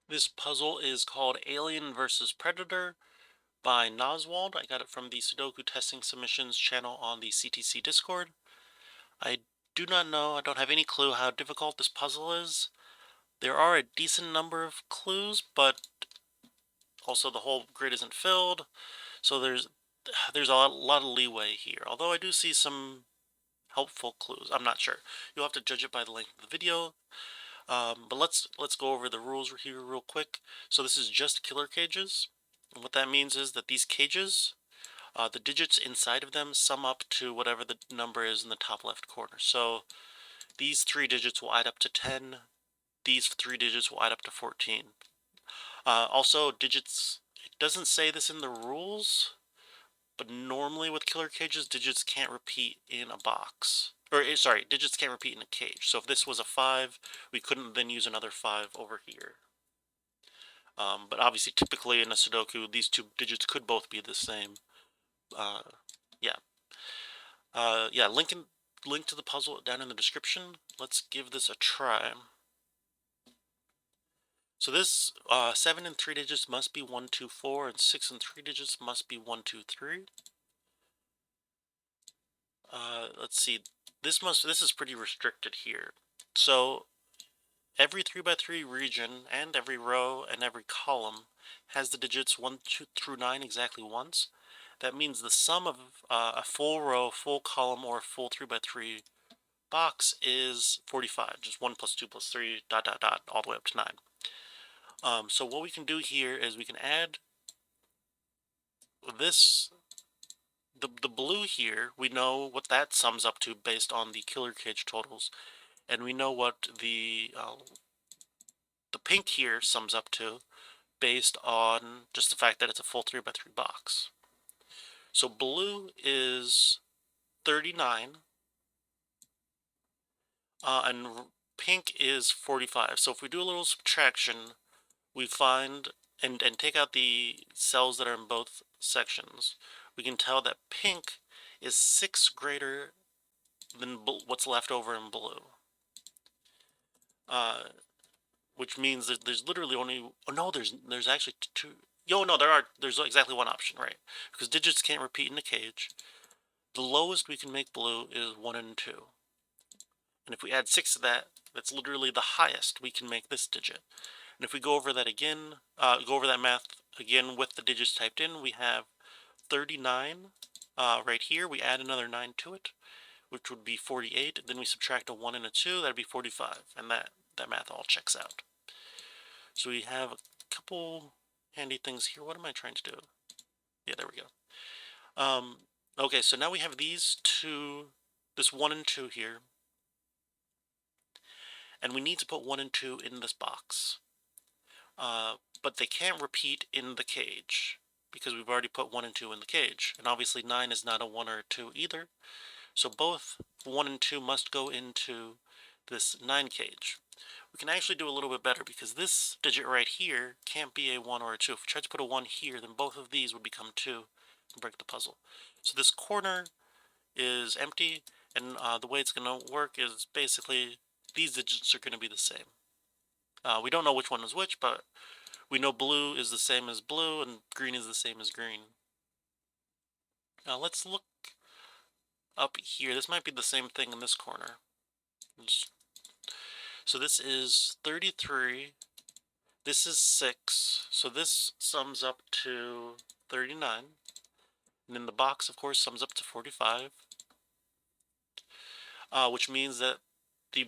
This puzzle is called Alien vs. Predator by Noswald. I got it from the Sudoku Testing Submissions channel on the CTC Discord. I do not know, I don't have any clue how difficult this puzzle is. There are a decent number of clues, but also the whole grid isn't filled, so there's a lot of leeway here. Although I do see some helpful clues. I'm not sure. You'll have to judge it by the length of the video. But let's go over the rules here real quick. So this is just killer cages. And what that means is that these cages, the digits inside of them sum up to whatever the number is in the top left corner. So these three digits will add up to 10. These three digits will add up to 14. Also, digits, it doesn't say this in the rules, but normally with killer cages, digits can't repeat in a box. Or, sorry, digits can't repeat in a cage. So if this was a 5, we couldn't then use another 5 over here. But obviously, typically in a Sudoku, these two digits could both be the same. Yeah. Yeah, link to the puzzle down in the description. Let's give this a try. So this 7 and 3 digits must be 1, 2, 4, and 6 and 3 digits must be 1, 2, 3. Let's see. This is pretty restricted here. So every 3x3 region and every row and every column has the digits 1 2, through 9 exactly once. That means the sum of a full row, full column, or a full 3x3 box is 45. Just 1 plus 2 plus 3, dot, dot, dot, all the way up to 9. So what we can do here is we can add this, the blue here, we know what that sums up to based on the killer cage totals. And we know what the pink here sums up to based on just the fact that it's a full 3x3 box. So blue is 39, and pink is 45. So if we do a little subtraction, we find, and take out the cells that are in both sections, we can tell that pink is 6 greater than what's left over in blue. Which means that there's literally only, oh no, there's actually two. Yo, no, there's exactly one option, right? Because digits can't repeat in a cage. The lowest we can make blue is 1 and 2. And if we add 6 to that, that's literally the highest we can make this digit. And if we go over that again, go over that math again with the digits typed in, we have 39 right here. We add another 9 to it, which would be 48. Then we subtract a 1 and a 2, that'd be 45. And that math all checks out. So we have a couple handy things here. What am I trying to do? Yeah, there we go. Okay, so now we have these two, this 1 and 2 here. And we need to put 1 and 2 in this box. But they can't repeat in the cage because we've already put 1 and 2 in the cage. And obviously 9 is not a 1 or a 2 either. So both 1 and 2 must go into this 9 cage. We can actually do a little bit better because this digit right here can't be a 1 or a 2. If we tried to put a 1 here, then both of these would become 2 and break the puzzle. So this corner is empty, and the way it's going to work is basically these digits are going to be the same. We don't know which one is which, but we know blue is the same as blue and green is the same as green. Now let's look up here. This might be the same thing in this corner. So this is 33. This is 6. So this sums up to 39. And then the box, of course, sums up to 45. Which means that the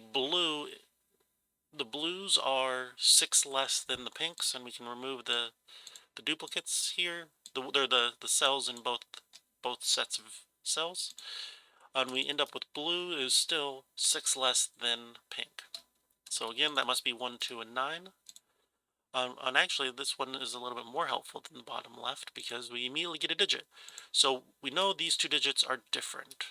blues are 6 less than the pinks, and we can remove the duplicates here. They're the cells in both sets of cells. And we end up with blue is still 6 less than pink. So again, that must be 1, 2, and 9. And actually, this one is a little bit more helpful than the bottom left because we immediately get a digit. So we know these two digits are different.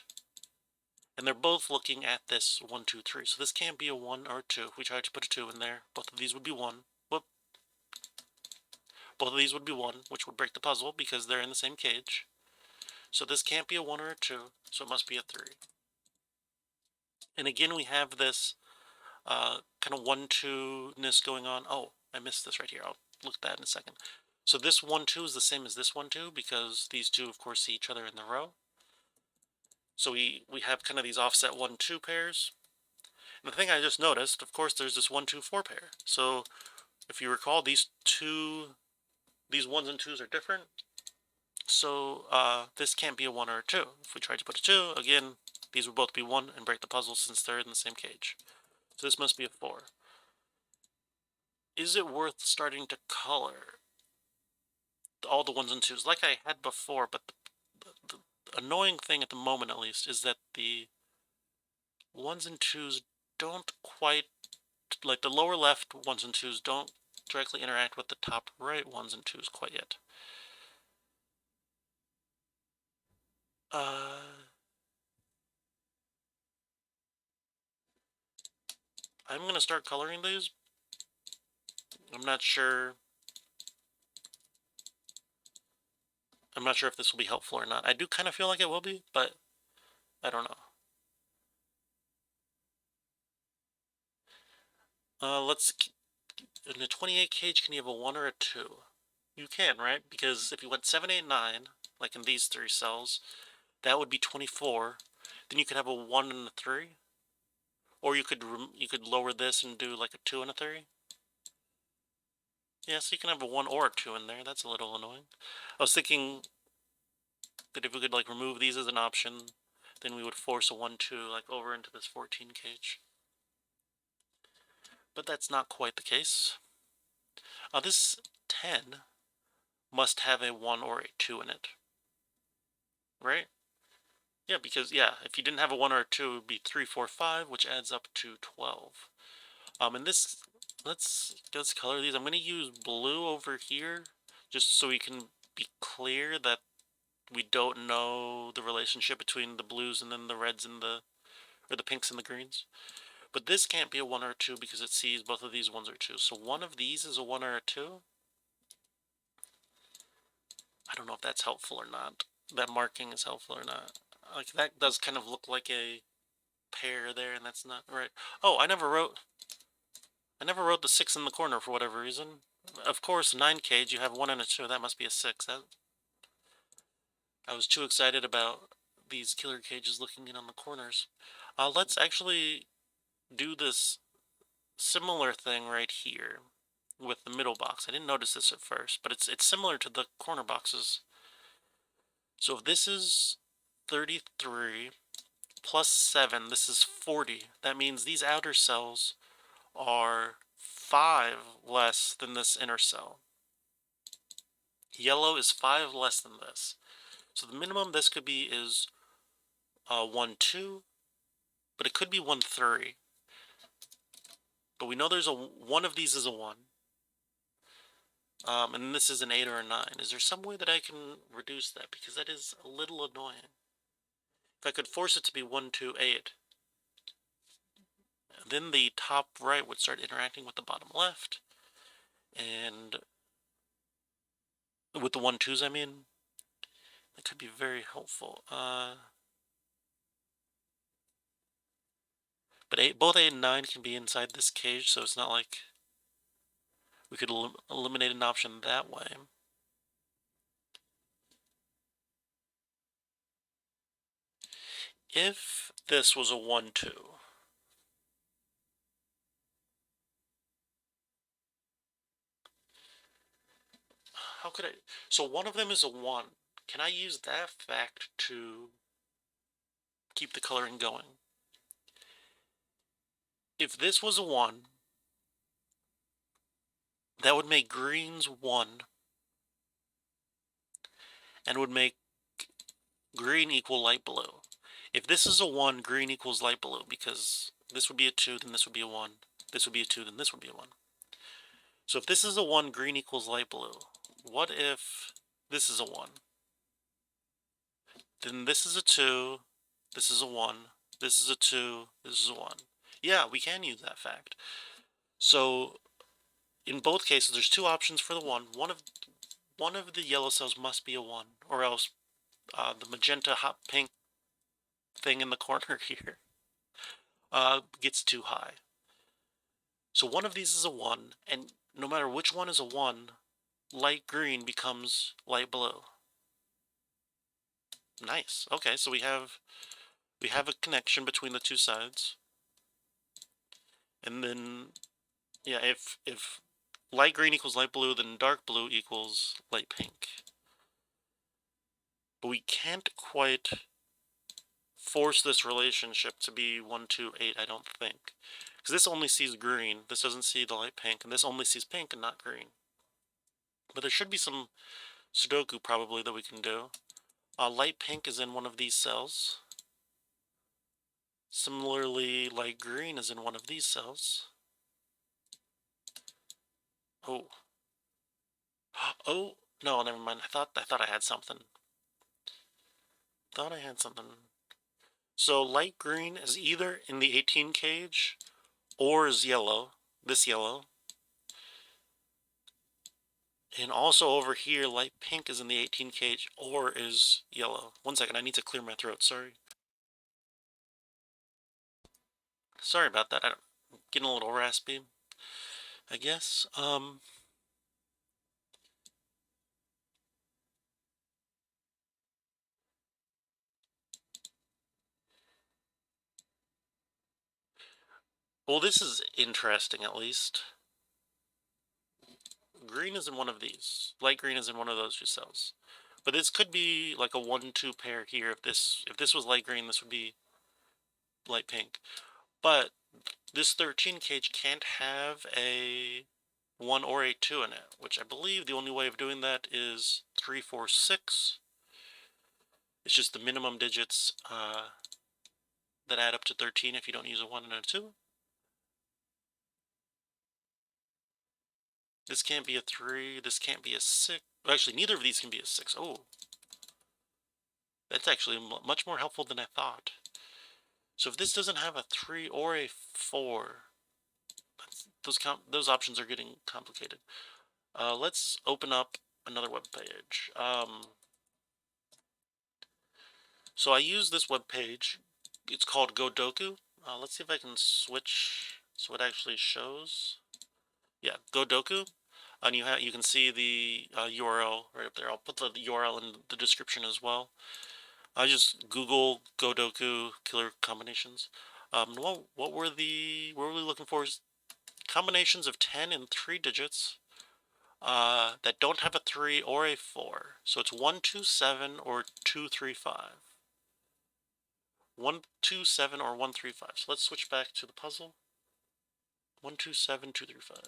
And they're both looking at this 1, 2, 3. So this can't be a 1 or a 2. If we tried to put a 2 in there, both of these would be 1. Whoop. Both of these would be 1, which would break the puzzle because they're in the same cage. So this can't be a 1 or a 2, so it must be a 3. And again, we have this kind of 1, 2-ness going on. Oh, I missed this right here. I'll look at that in a second. So this 1, 2 is the same as this 1, 2 because these two, of course, see each other in the row. So we have kind of these offset 1, 2 pairs. And the thing I just noticed, of course, there's this 1, 2, 4 pair. So if you recall, these 1s and 2s are different. So this can't be a 1 or a 2. If we tried to put a 2, again, these would both be 1 and break the puzzle since they're in the same cage. So this must be a 4. Is it worth starting to color all the 1s and 2s like I had before? But the annoying thing at the moment, at least, is that the 1s and 2s don't quite, like the lower left 1s and 2s don't directly interact with the top right 1s and 2s quite yet. I'm gonna start coloring these. I'm not sure. I'm not sure if this will be helpful or not. I do kind of feel like it will be, but I don't know. Let's. In a 28 cage, can you have a 1 or a 2? You can, right? Because if you went 7, 8, 9, like in these 3 cells, that would be 24. Then you could have a 1 and a 3. Or you could lower this and do like a 2 and a 3. Yeah, so you can have a 1 or a 2 in there. That's a little annoying. I was thinking that if we could like remove these as an option, then we would force a 1, 2 like over into this 14 cage. But that's not quite the case. This 10 must have a 1 or a 2 in it. Right? Yeah, because, yeah, if you didn't have a 1 or a 2, it would be 3, 4, 5, which adds up to 12. And this, let's color these. I'm going to use blue over here, just so we can be clear that we don't know the relationship between the blues and then the reds and or the pinks and the greens. But this can't be a 1 or a 2 because it sees both of these 1s or 2s. So one of these is a 1 or a 2. I don't know if that's helpful or not. That marking is helpful or not. Like, that does kind of look like a pair there, and that's not right. Oh, I never wrote the 6 in the corner for whatever reason. Of course, 9 cage, you have 1 and a 2. That must be a 6. I was too excited about these killer cages looking in on the corners. Let's actually do this similar thing right here with the middle box. I didn't notice this at first, but it's similar to the corner boxes. So if this is 33 plus 7, this is 40. That means these outer cells are 5 less than this inner cell. Yellow is 5 less than this. So the minimum this could be is 1, 2, but it could be 1, 3. But we know there's one of these is a 1. And this is an 8 or a 9. Is there some way that I can reduce that? Because that is a little annoying. If I could force it to be 1, 2, 8, then the top right would start interacting with the bottom left. And with the 1, 2s, I mean, that could be very helpful. But both 8 and 9 can be inside this cage, so it's not like we could eliminate an option that way. If this was a 1, 2, how could I? So one of them is a 1. Can I use that fact to keep the coloring going? If this was a 1, that would make greens 1 and would make green equal light blue. If this is a 1, green equals light blue because this would be a 2, then this would be a 1. This would be a 2, then this would be a 1. So if this is a 1, green equals light blue. What if this is a 1? Then this is a 2, this is a 1, this is a 2, this is a 1. Yeah, we can use that fact. So in both cases, there's 2 options for the 1. One of the yellow cells must be a 1, or else the magenta hot pink thing in the corner here gets too high. So one of these is a 1, and no matter which one is a 1, light green becomes light blue. Nice. Okay, so we have a connection between the two sides. And then yeah, if light green equals light blue, then dark blue equals light pink. But we can't quite force this relationship to be 1, 2, 8, I don't think. Because this only sees green, this doesn't see the light pink, and this only sees pink and not green. But there should be some Sudoku probably that we can do. Light pink is in one of these cells. Similarly, light green is in one of these cells. Oh. Oh, no, never mind. I thought I had something. So light green is either in the 18 cage or is yellow. This yellow. And also over here, light pink is in the 18 cage or is yellow. 1 second, I need to clear my throat, sorry. Sorry about that, I'm getting a little raspy, I guess. Well, this is interesting, at least. Green is in one of these. Light green is in one of those two cells. But this could be like a 1-2 pair here. If this was light green, this would be light pink. But this 13 cage can't have a 1 or a 2 in it, which I believe the only way of doing that is 3, 4, 6. It's just the minimum digits that add up to 13 if you don't use a 1 and a 2. This can't be a 3, this can't be a 6. Actually, neither of these can be a 6. Oh, that's actually much more helpful than I thought. So if this doesn't have a 3 or a 4, those options are getting complicated. Let's open up another web page. So I use this web page. It's called Godoku. Let's see if I can switch so it actually shows. Yeah, Godoku. And you can see the URL right up there. I'll put the URL in the description as well. I just Google Godoku killer combinations. What were we looking for? Combinations of 10 and 3 digits that don't have a 3 or a 4. So it's 1, 2, 7 or 2, 3, 5. 1, 2, 7 or 1, 3, 5. So let's switch back to the puzzle. 1, 2, 7, 2, 3, 5.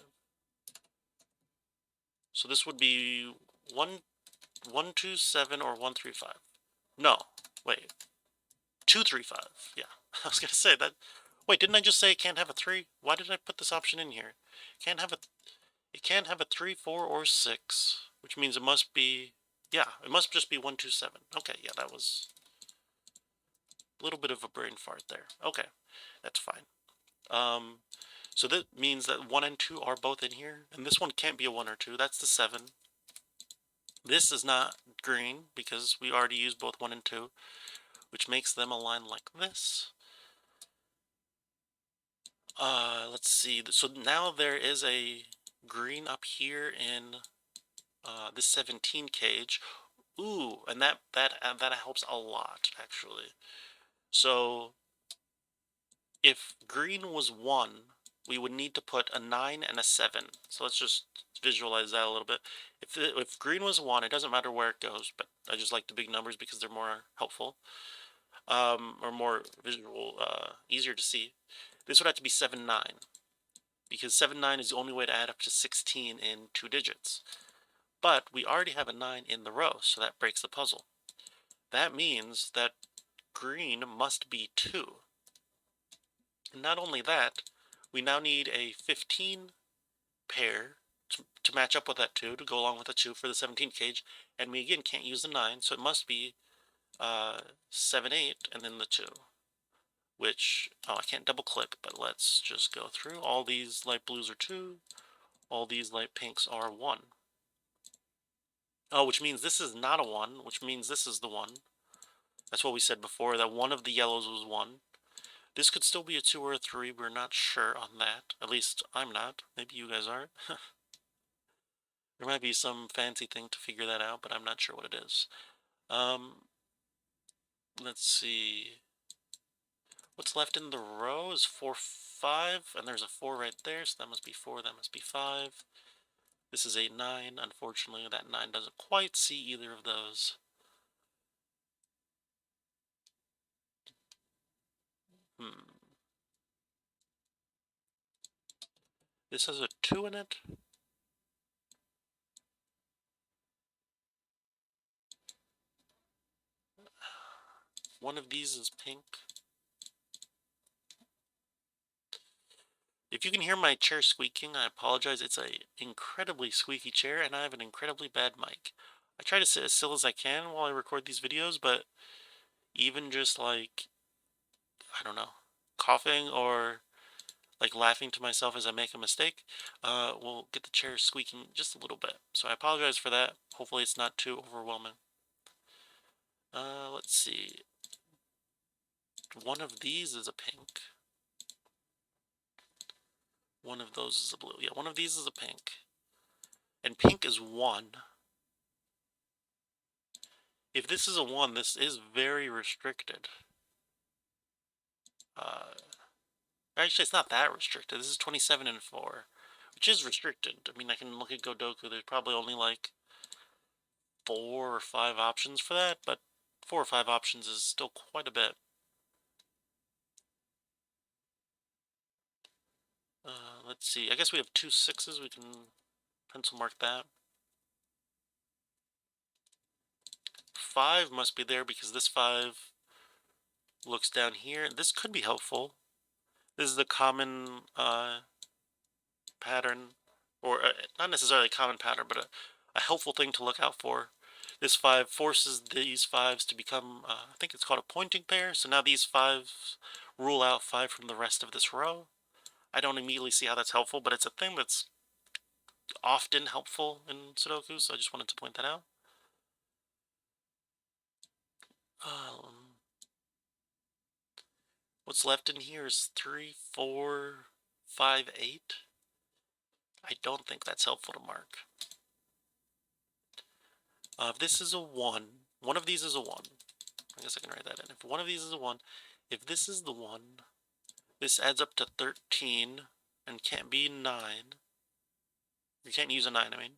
So this would be 1, 1, 2, 7 or 1, 3, 5. No, wait. 2, 3, 5. Yeah, I was gonna say that. Wait, didn't I just say it can't have a 3? Why did I put this option in here? It can't have a 3, 4, or 6, which means it must be, yeah, it must just be 1, 2, 7. Okay, yeah, that was a little bit of a brain fart there. Okay, that's fine. So that means that 1 and 2 are both in here, and this one can't be a 1 or 2. That's the 7. This is not green because we already used both 1 and 2, which makes them align like this. Let's see. So now there is a green up here in this 17 cage. Ooh, and that helps a lot actually. So if green was 1, we would need to put a 9 and a 7. So let's just visualize that a little bit. If green was 1, it doesn't matter where it goes, but I just like the big numbers because they're more helpful, or more visual, easier to see. This would have to be 7, 9, because 7, 9 is the only way to add up to 16 in 2 digits. But we already have a 9 in the row, so that breaks the puzzle. That means that green must be 2. And not only that, we now need a 15 pair to match up with that 2, to go along with the 2 for the 17 cage, and we again can't use the 9, so it must be 7, 8, and then the 2. Which, oh, I can't double click, but let's just go through. All these light blues are 2, all these light pinks are 1. Oh, which means this is not a 1, which means this is the 1. That's what we said before, that one of the yellows was 1. This could still be a 2 or a 3, we're not sure on that. At least I'm not. Maybe you guys are. There might be some fancy thing to figure that out, but I'm not sure what it is. Um, let's see. What's left in the row is 4, 5, and there's a 4 right there, so that must be 4, that must be 5. This is 8, 9. Unfortunately, that 9 doesn't quite see either of those. Hmm. This has a 2 in it. One of these is pink. If you can hear my chair squeaking, I apologize. It's a incredibly squeaky chair, and I have an incredibly bad mic. I try to sit as still as I can while I record these videos, but even just like, I don't know, coughing or like laughing to myself as I make a mistake, will get the chair squeaking just a little bit. So I apologize for that. Hopefully it's not too overwhelming. Let's see. One of these is a pink. One of those is a blue. Yeah, one of these is a pink. And pink is 1. If this is a 1, this is very restricted. Actually, it's not that restricted. This is 27 and 4, which is restricted. I mean, I can look at Godoku. There's probably only like 4 or 5 options for that, but 4 or 5 options is still quite a bit. Let's see. I guess we have 2 6s. We can pencil mark that. 5 must be there because this 5 looks down here. This could be helpful. This is the common pattern, or not necessarily a common pattern, but a helpful thing to look out for. This 5 forces these 5s to become, I think it's called a pointing pair, so now these 5s rule out 5 from the rest of this row. I don't immediately see how that's helpful, but it's a thing that's often helpful in Sudoku, so I just wanted to point that out. What's left in here is 3, 4, 5, 8. I don't think that's helpful to mark. If this is a 1, one of these is a 1. I guess I can write that in. If one of these is a 1, if this is the 1, this adds up to 13 and can't be 9. You can't use a 9, I mean.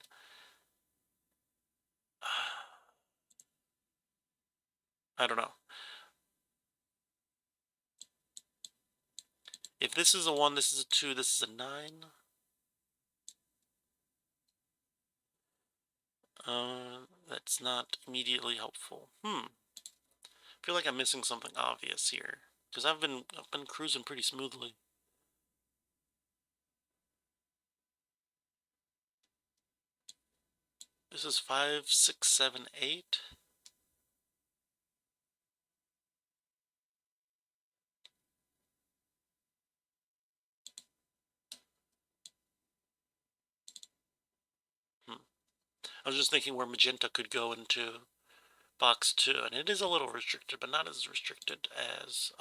I don't know. If this is a 1, this is a 2, this is a 9. That's not immediately helpful. I feel like I'm missing something obvious here. Because I've been cruising pretty smoothly. This is 5, 6, 7, 8. I was just thinking where magenta could go into box 2, and it is a little restricted, but not as restricted as,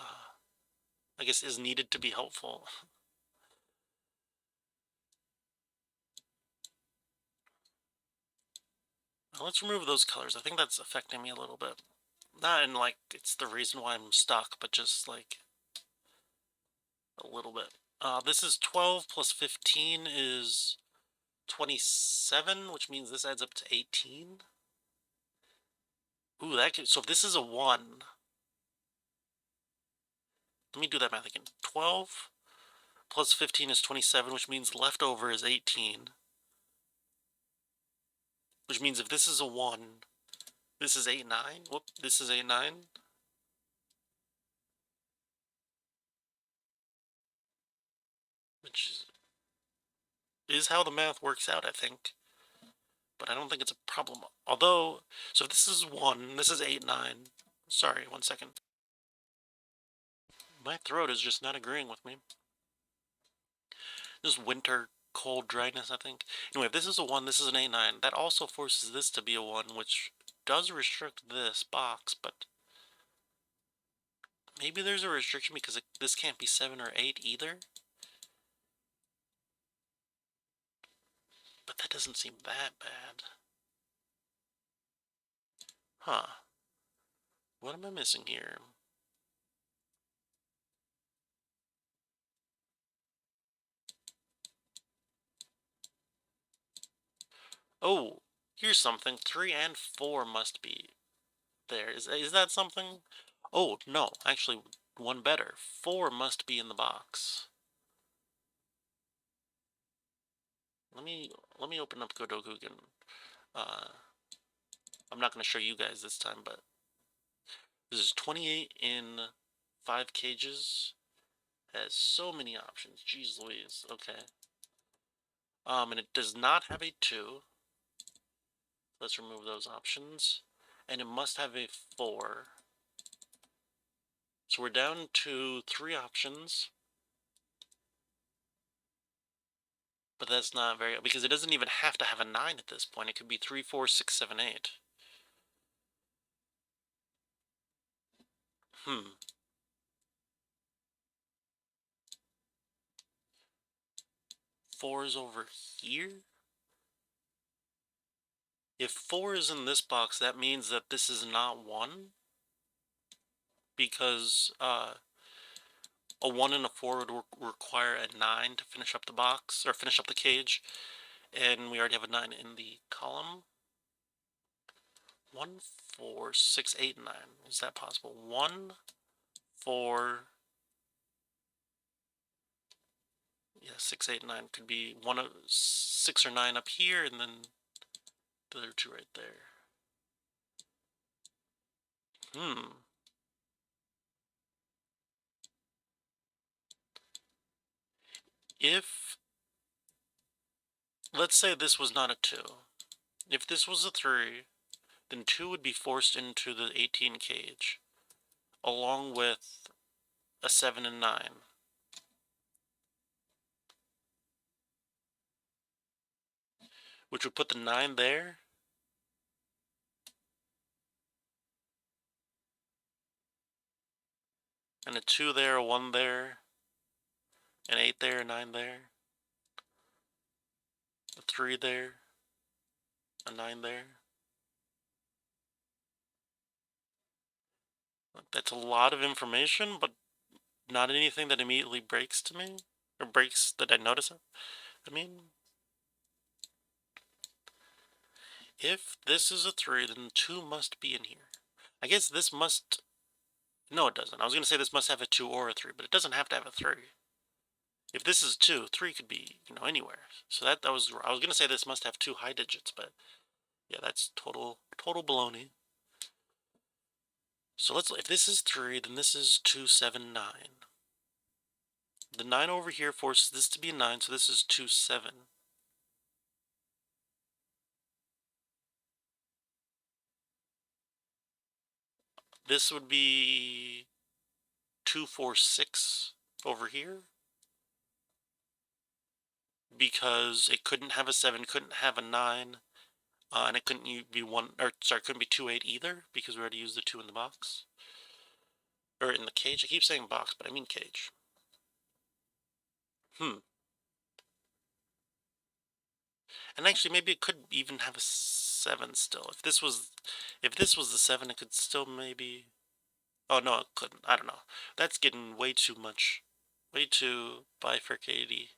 I guess, is needed to be helpful. Now let's remove those colors. I think that's affecting me a little bit. Not in, like, it's the reason why I'm stuck, but just, like, a little bit. This is 12 plus 15 is 27, which means this adds up to 18. Ooh, that could, so if this is a 1, let me do that math again. 12 plus 15 is 27, which means leftover is 18. Which means if this is a 1, this is 8, 9. Whoop, this is 8, 9. Which is how the math works out, I think. But I don't think it's a problem. Although, so if this is 1, this is 8, 9. Sorry, 1 second. My throat is just not agreeing with me. This winter cold dryness, I think. Anyway, if this is a 1, this is an 8, 9. That also forces this to be a 1, which does restrict this box, but maybe there's a restriction because this can't be 7 or 8 either. but that doesn't seem that bad. Huh. What am I missing here? Oh, here's something. 3 and 4 must be there. Is that something? Oh, no. Actually, one better. 4 must be in the box. Let me open up Godoku and uh I'm not going to show you guys this time, but this is 28 in 5 cages. Has so many options. Jeez Louise. Okay. And it does not have a 2. Let's remove those options. And it must have a 4. So we're down to 3 options. But that's not very, because it doesn't even have to have a 9 at this point. It could be 3, 4, 6, 7, 8. Hmm. 4 is over here? If 4 is in this box, that means that this is not 1. Because a 1 and a 4 would require a 9 to finish up the box, or finish up the cage. And we already have a 9 in the column. 1, 4, 6, 8, 9. Is that possible? 1, 4... Yeah, 6, 8, 9 could be 1 of 6 or 9 up here, and then the other 2 right there. If, let's say this was not a 2. If this was a 3, then 2 would be forced into the 18 cage, along with a 7 and 9. Which would put the 9 there. And a 2 there, a 1 there, an 8 there, a 9 there, a 3 there, a 9 there. That's a lot of information, but not anything that immediately breaks to me, or breaks that I notice it. I mean, if this is a 3, then 2 must be in here. I guess this must... No, it doesn't. I was going to say this must have a 2 or a 3, but it doesn't have to have a 3. If this is 2, 3 could be, anywhere. So I was going to say this must have 2 high digits, but yeah, that's total baloney. So if this is 3, then this is 2, 7, 9. The 9 over here forces this to be a 9, so this is 2, 7. This would be 2, 4, 6 over here. Because it couldn't have a 7, couldn't have a 9, and it couldn't be couldn't be 2, 8 either, because we already used the 2 in the box. Or in the cage. I keep saying box, but I mean cage. And actually, maybe it could even have a 7 still. If this was the 7, it could still maybe... Oh, no, it couldn't. I don't know. That's getting way too much. Way too bifurcated.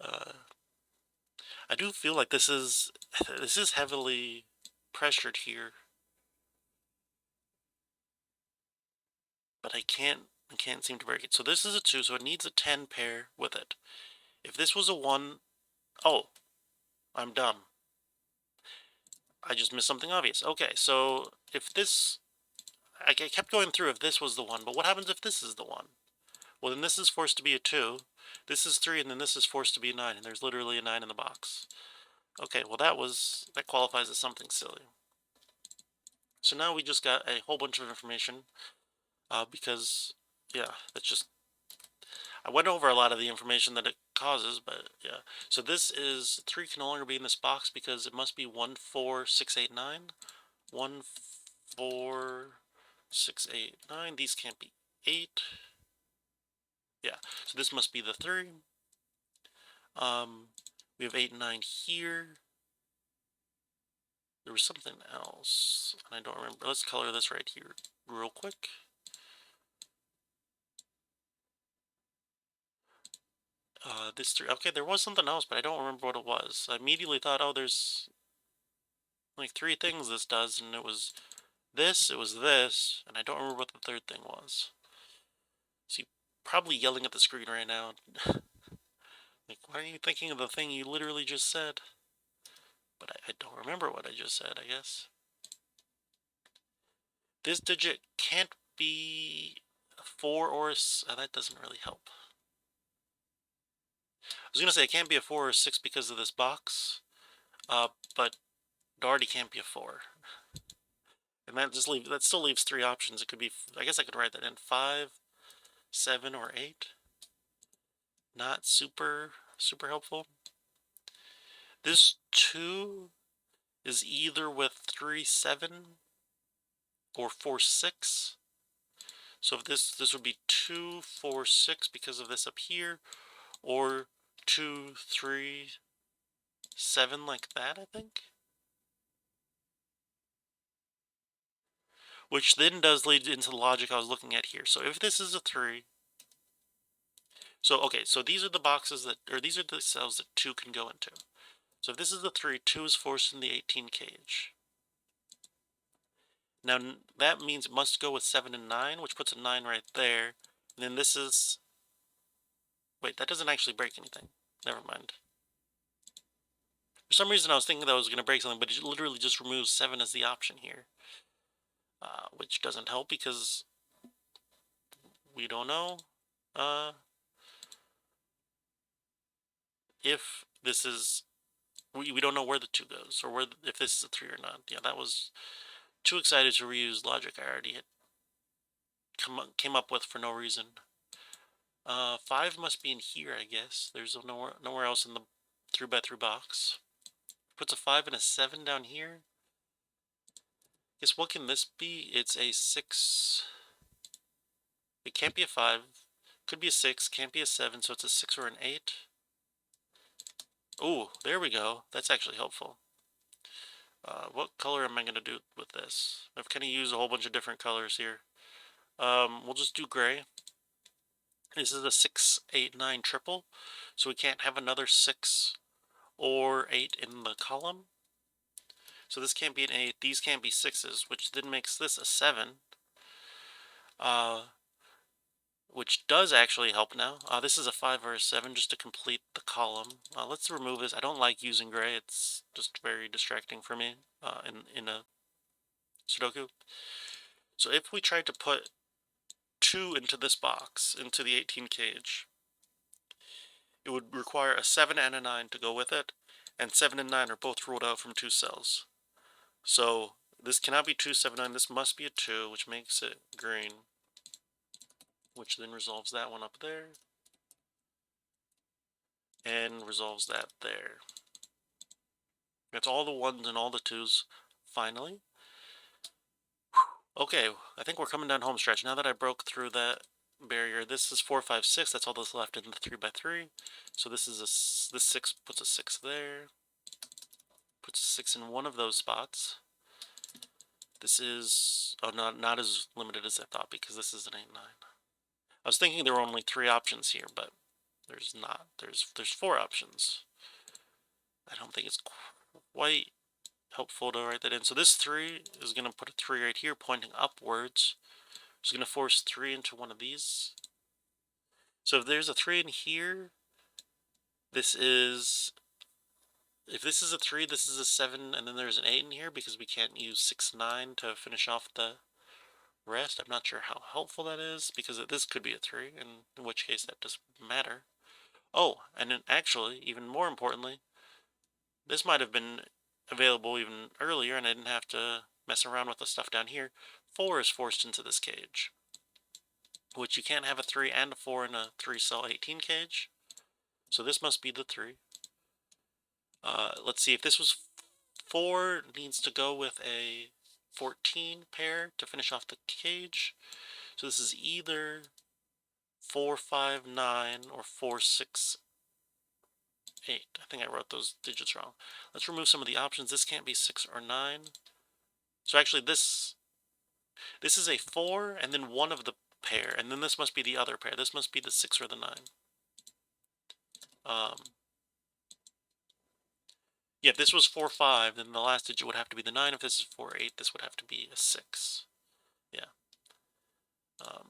I do feel like this is heavily pressured here. But I can't seem to break it. So this is a 2, so it needs a 10 pair with it. If this was a 1... Oh, I'm dumb. I just missed something obvious. Okay, so if this... I kept going through if this was the 1, but what happens if this is the 1? Well, then this is forced to be a 2, this is 3, and then this is forced to be a 9, and there's literally a 9 in the box. Okay, well that qualifies as something silly. So now we just got a whole bunch of information, because, yeah, that's just... I went over a lot of the information that it causes, but yeah. So this is 3 can no longer be in this box because it must be 1, 4, 6, 8, 9. 1, 4, 6, 8, 9. These can't be 8. Yeah, so this must be the 3. We have 8 and 9 here. There was something else, and I don't remember. Let's color this right here real quick. This 3. Okay, there was something else, but I don't remember what it was. I immediately thought, oh, there's like 3 things this does, and it was this, and I don't remember what the third thing was. So you're probably yelling at the screen right now. Like, why are you thinking of the thing you literally just said? But I don't remember what I just said, I guess. This digit can't be a 4 or a... that doesn't really help. I was gonna say it can't be a 4 or a 6 because of this box, but it already can't be a 4. And that still leaves 3 options. It could be, I guess I could write that in 5, 7, or 8. Not super helpful. This 2 is either with 3, 7 or 4, 6. So if this would be 2, 4, 6 because of this up here, or 2, 3, 7 like that, I think. Which then does lead into the logic I was looking at here. So if this is a 3, so these are the boxes that, or these are the cells that 2 can go into. So if this is a 3, 2 is forced in the 18 cage. Now that means it must go with 7 and 9, which puts a 9 right there. And then this is, wait, that doesn't actually break anything. Never mind. For some reason I was thinking that was going to break something, but it literally just removes 7 as the option here. Which doesn't help because we don't know if this is, we don't know where the 2 goes, or if this is a 3 or not. Yeah, that was too excited to reuse logic I already had came up with for no reason. 5 must be in here, I guess. There's nowhere else in the 3x3 box. Puts a 5 and a 7 down here. Guess what can this be? It's a 6. It can't be a 5. Could be a 6. Can't be a 7. So it's a 6 or an 8. Oh, there we go. That's actually helpful. What color am I going to do with this? I've kind of used a whole bunch of different colors here. We'll just do gray. This is a 6, 8, 9 triple. So we can't have another 6 or 8 in the column. So this can't be an 8, these can't be 6s, which then makes this a 7. Which does actually help now. This is a 5 or a 7 just to complete the column. Let's remove this. I don't like using gray. It's just very distracting for me in a Sudoku. So if we tried to put 2 into this box, into the 18 cage, it would require a 7 and a 9 to go with it, and 7 and 9 are both ruled out from 2 cells. So this cannot be 2, 7, 9. This must be a 2, which makes it green, which then resolves that one up there, and resolves that there. That's all the 1s and all the 2s, finally. Okay, I think we're coming down home stretch. Now that I broke through that barrier, this is 4, 5, 6. That's all that's left in the 3x3. So this is this 6 puts a 6 there. Puts a 6 in one of those spots. This is, oh, not as limited as I thought, because this is an 8, 9. I was thinking there were only 3 options here, but there's not. There's 4 options. I don't think it's quite helpful to write that in. So this 3 is going to put a 3 right here pointing upwards. It's going to force 3 into one of these. So if there's a 3 in here, this is, if this is a 3, this is a 7, and then there's an 8 in here because we can't use 6, 9 to finish off the rest. I'm not sure how helpful that is because this could be a 3, and in which case that doesn't matter. Oh, and then actually, even more importantly, this might have been available even earlier and I didn't have to mess around with the stuff down here. 4 is forced into this cage, which you can't have a 3 and a 4 in a 3-cell 18 cage. So this must be the 3. Let's see, if this was 4, needs to go with a 14 pair to finish off the cage. So this is either 4, 5, 9 or 4, 6, 8. I think I wrote those digits wrong. Let's remove some of the options. This can't be 6 or 9. So actually this is a 4 and then one of the pair, and then this must be the other pair. This must be the 6 or the 9. Um, yeah, if this was 4, 5, then the last digit would have to be the 9. If this is 4, 8, this would have to be a 6. Yeah. Um,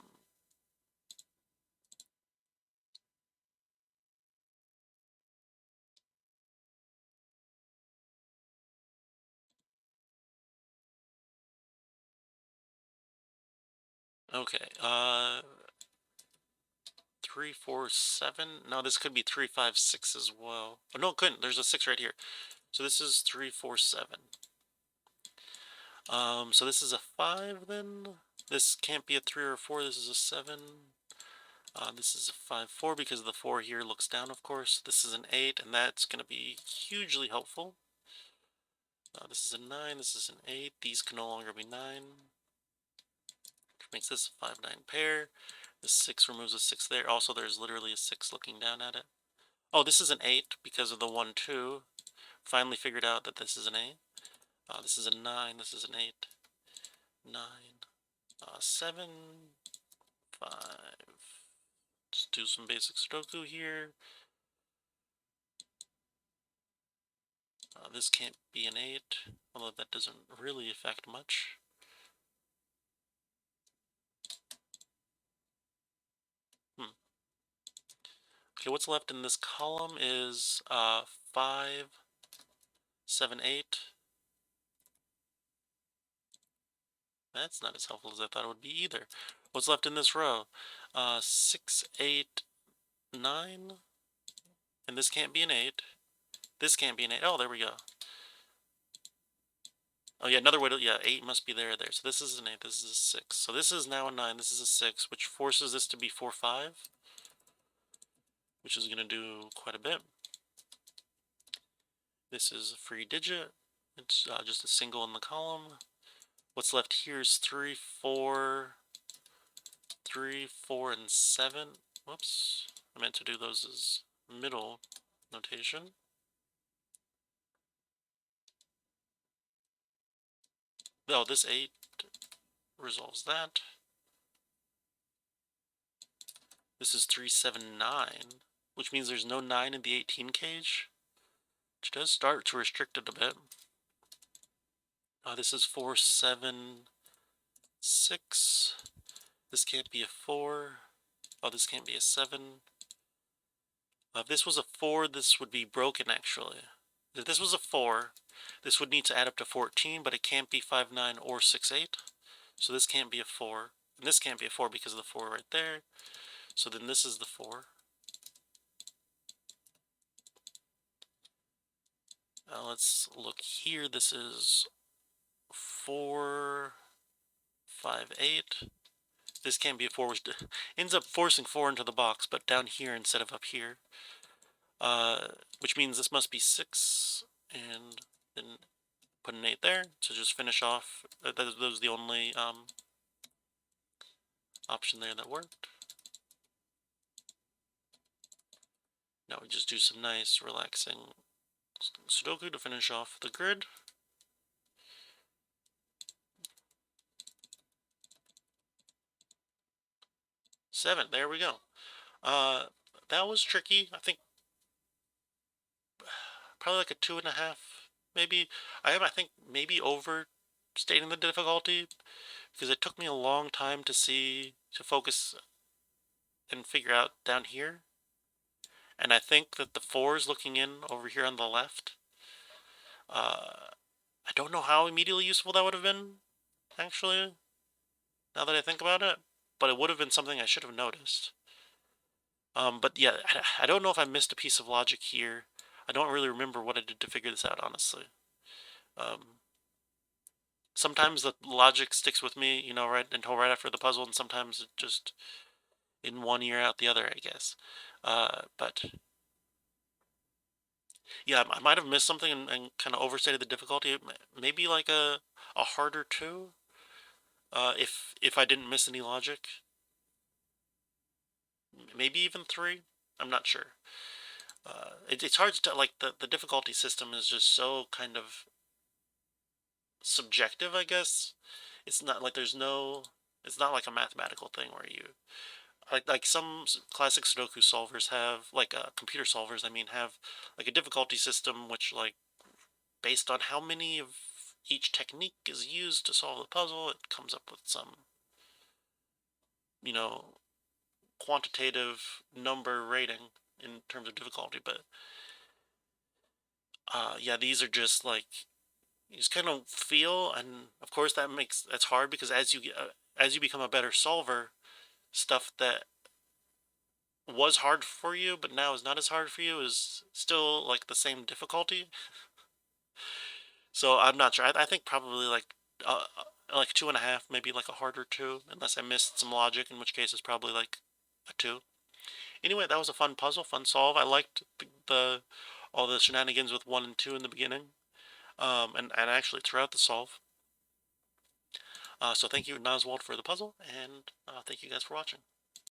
okay. 3, 4, 7. No, this could be 3, 5, 6 as well. Oh, no, it couldn't. There's a 6 right here. So this is 3, 4, 7. So this is a 5 then. This can't be a 3 or a 4. This is a 7. This is a 5, 4 because the 4 here looks down, of course. This is an 8, and that's going to be hugely helpful. This is a 9. This is an 8. These can no longer be 9. Which makes this a 5, 9 pair. The 6 removes a 6 there. Also, there's literally a 6 looking down at it. Oh, this is an 8 because of the 1, 2. Finally figured out that this is an 8. This is a 9. This is an 8. 9. 7. 5. Let's do some basic Sudoku here. This can't be an 8, although that doesn't really affect much. Okay, what's left in this column is 5, 7, 8. That's not as helpful as I thought it would be either. What's left in this row? 6, 8, 9. And this can't be an 8. This can't be an 8. Oh, there we go. Oh yeah, another way to, yeah, 8 must be there. So this is an 8, this is a 6. So this is now a 9, this is a 6, which forces this to be 4, 5. Which is going to do quite a bit. This is a free digit. It's just a single in the column. What's left here is 3, 4, 3, 4, and 7. Whoops. I meant to do those as middle notation. Oh, this 8 resolves that. This is 3, 7, 9, which means there's no 9 in the 18 cage, which does start to restrict it a bit. This is 4, 7, 6. This can't be a 4. Oh, this can't be a 7. If this was a 4, this would be broken, actually. If this was a 4, this would need to add up to 14, but it can't be 5, 9, or 6, 8. So this can't be a 4. And this can't be a 4 because of the 4 right there. So then this is the 4. Let's look here. This is 4, 5, 8. This can't be a 4, which ends up forcing 4 into the box, but down here instead of up here. Which means this must be 6, and then put an 8 there to just finish off. That was the only option there that worked. Now we just do some nice, relaxing Sudoku to finish off the grid. Seven, there we go. That was tricky. I think probably like a 2.5, maybe. I think maybe overstating the difficulty because it took me a long time to focus and figure out down here. And I think that the 4s looking in over here on the left, I don't know how immediately useful that would have been, actually, now that I think about it. But it would have been something I should have noticed. But yeah, I don't know if I missed a piece of logic here. I don't really remember what I did to figure this out, honestly. Sometimes the logic sticks with me, you know, right until right after the puzzle, and sometimes it just in one ear out the other, I guess. But yeah, I might have missed something and kind of overstated the difficulty. Maybe like a harder 2, if I didn't miss any logic. Maybe even 3. I'm not sure. It's hard to like the difficulty system is just so kind of subjective, I guess. It's not like it's not like a mathematical thing where you like some classic Sudoku solvers have like computer solvers. I mean, have like a difficulty system which like based on how many of each technique is used to solve the puzzle, it comes up with some you know quantitative number rating in terms of difficulty. But yeah, these are just like you just kind of feel, and of course that's hard because as you become a better solver, stuff that was hard for you but now is not as hard for you is still like the same difficulty. So I'm not sure. I think probably like 2.5, maybe like a harder two, unless I missed some logic, in which case it's probably like a two. Anyway, that was a fun puzzle, fun solve. I liked the all the shenanigans with one and two in the beginning, and actually throughout the solve. So thank you, Noswald, for the puzzle, and thank you guys for watching.